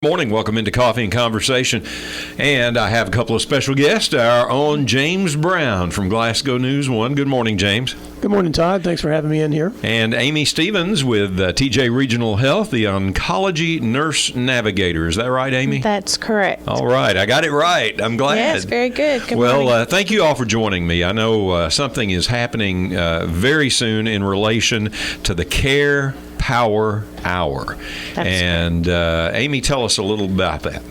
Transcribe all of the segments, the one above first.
Morning. Welcome into Coffee and Conversation. And I have a couple of special guests. Our own James Brown from Glasgow News 1. Good morning, James. Good morning, Todd. Thanks for having me in here. And Amy Stevens with TJ Regional Health, the Oncology Nurse Navigator. Is that right, Amy? That's correct. All right. I got it right. I'm glad. Yes, very good. Good morning. Well, thank you all for joining me. I know something is happening very soon in relation to the Care Power Hour. And Amy, tell us a little about that.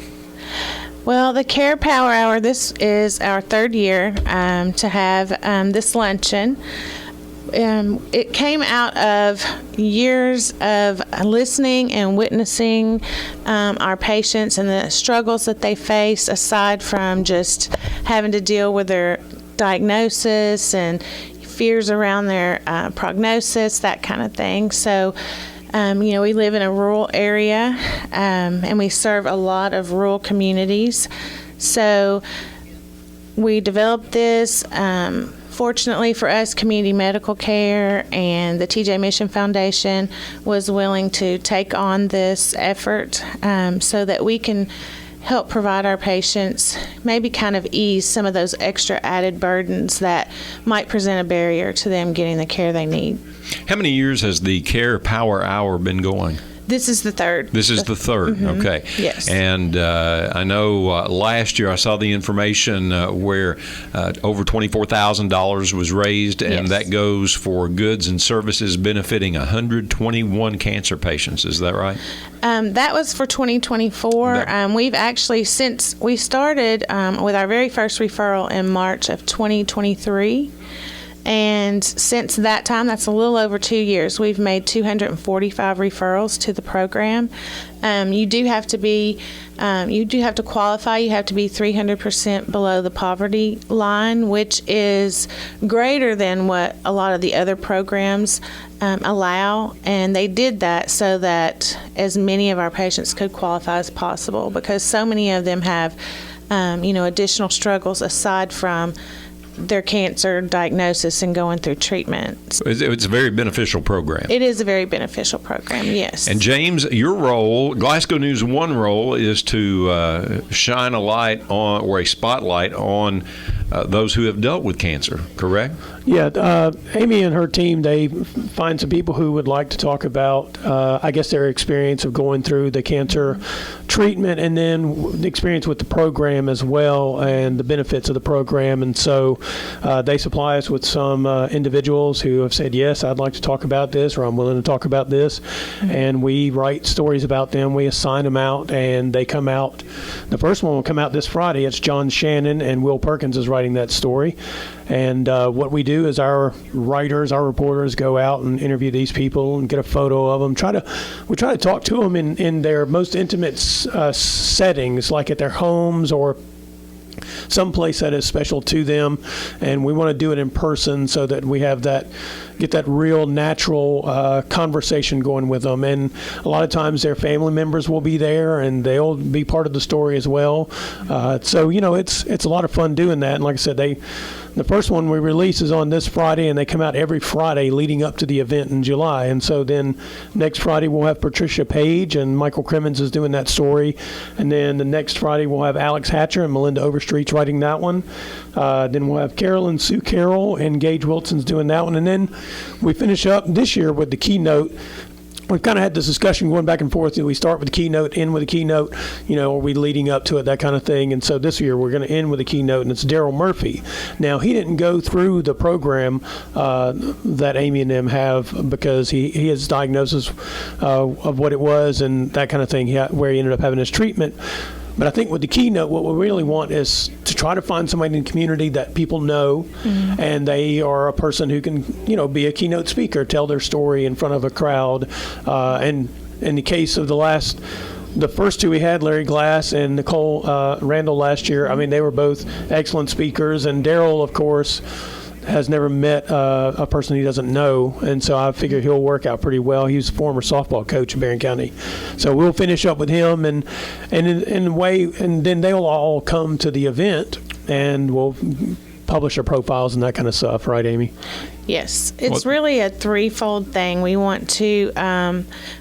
Well, the Care Power Hour, this is our third year to have this luncheon. It came out of years of listening and witnessing our patients and the struggles that they face, aside from just having to deal with their diagnosis and fears around their prognosis, that kind of thing. So, we live in a rural area, and we serve a lot of rural communities. So we developed this. Fortunately for us, Community Medical Care and the TJ Mission Foundation was willing to take on this effort so that we can help provide our patients, maybe kind of ease some of those extra added burdens that might present a barrier to them getting the care they need. How many years has the Care Power Hour been going? This is the third. This is the third, okay. Yes. And I know last year I saw the information where over $24,000 was raised, and that goes for goods and services benefiting 121 cancer patients. Is that right? That was for 2024. We've actually, since we started with our very first referral in March of 2023, and since that time, that's a little over 2 years, we've made 245 referrals to the program. You do have to qualify. You have to be 300% below the poverty line, which is greater than what a lot of the other programs allow. And they did that so that as many of our patients could qualify as possible, because so many of them have, additional struggles aside from their cancer diagnosis and going through treatment. It's a very beneficial program. It is a very beneficial program, yes. And James, your role, Glasgow News 1 role, is to shine a light on, or a spotlight on, those who have dealt with cancer, correct? Yeah, Amy and her team, they find some people who would like to talk about, their experience of going through the cancer treatment, and then the experience with the program as well, and the benefits of the program. And so they supply us with some individuals who have said, yes, I'd like to talk about this, or I'm willing to talk about this. And we write stories about them. We assign them out, and they come out. The first one will come out this Friday. It's John Shannon, and Will Perkins is writing that story. And what we do is our writers, our reporters go out and interview these people and get a photo of them. We try to talk to them in their most intimate settings, like at their homes or someplace that is special to them, and we want to do it in person so that we have get that real natural conversation going with them. And a lot of times their family members will be there, and they'll be part of the story as well. It's a lot of fun doing that. And like I said, the first one we release is on this Friday, and they come out every Friday leading up to the event in July. And so then next Friday we'll have Patricia Page, and Michael Crimmins is doing that story. And then the next Friday we'll have Alex Hatcher and Melinda Overstreet's writing that one. Then we'll have Carolyn Sue Carroll and Gage Wilson's doing that one. And then we finish up this year with the keynote. We've kind of had this discussion going back and forth. Do we start with the keynote, end with the keynote? Are we leading up to it, that kind of thing? And so this year we're going to end with a keynote, and it's Daryl Murphy. Now, he didn't go through the program that Amy and them have, because he has diagnosis of what it was and that kind of thing, where he ended up having his treatment. But I think with the keynote, what we really want is to try to find somebody in the community that people know, and they are a person who can, be a keynote speaker, tell their story in front of a crowd. And in the case of the first two we had, Larry Glass and Nicole Randall last year, they were both excellent speakers. And Daryl, of course, has never met a person he doesn't know, and so I figure he'll work out pretty well. He was a former softball coach in Barron County, so we'll finish up with him, and in a way, and then they'll all come to the event, and we'll publisher profiles and that kind of stuff, right, Amy? Yes, it's really a threefold thing. We want to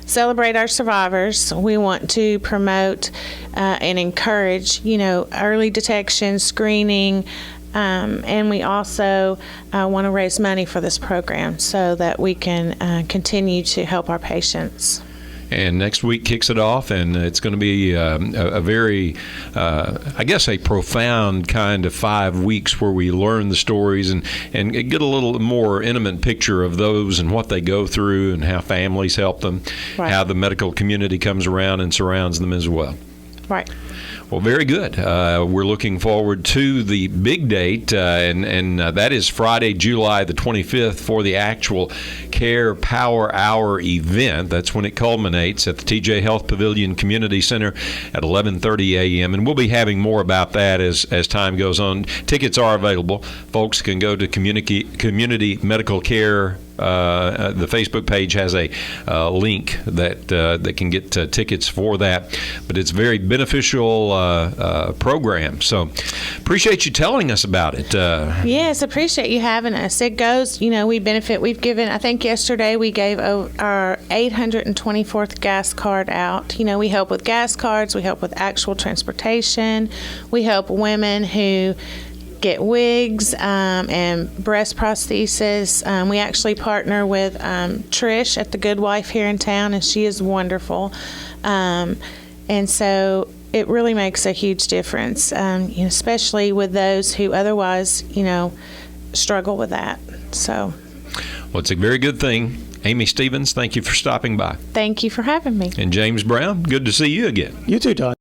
celebrate our survivors. We want to promote and encourage, early detection, screening, and we also want to raise money for this program so that we can continue to help our patients. And next week kicks it off, and it's going to be a very, I guess, a profound kind of 5 weeks where we learn the stories and get a little more intimate picture of those and what they go through and how families help them, Right. how the medical community comes around and surrounds them as well. Right. Well, very good. We're looking forward to the big date, and that is Friday, July the 25th for the actual Care Power Hour event. That's when it culminates at the TJ Health Pavilion Community Center at 11:30 a.m. And we'll be having more about that as time goes on. Tickets are available. Folks can go to Community Medical Care. The Facebook page has a link that can get tickets for that. But it's a very beneficial program. So appreciate you telling us about it. Yes, appreciate you having us. It goes, we benefit. We've given, I think yesterday we gave our 824th gas card out. We help with gas cards. We help with actual transportation. We help women who get wigs and breast prosthesis. We actually partner with Trish at the Good Wife here in town, and she is wonderful. And so it really makes a huge difference, especially with those who otherwise, struggle with that. So, Well, it's a very good thing. Amy Stevens, thank you for stopping by. thank you for having me. And James Brown, good to see you again. You too, Todd.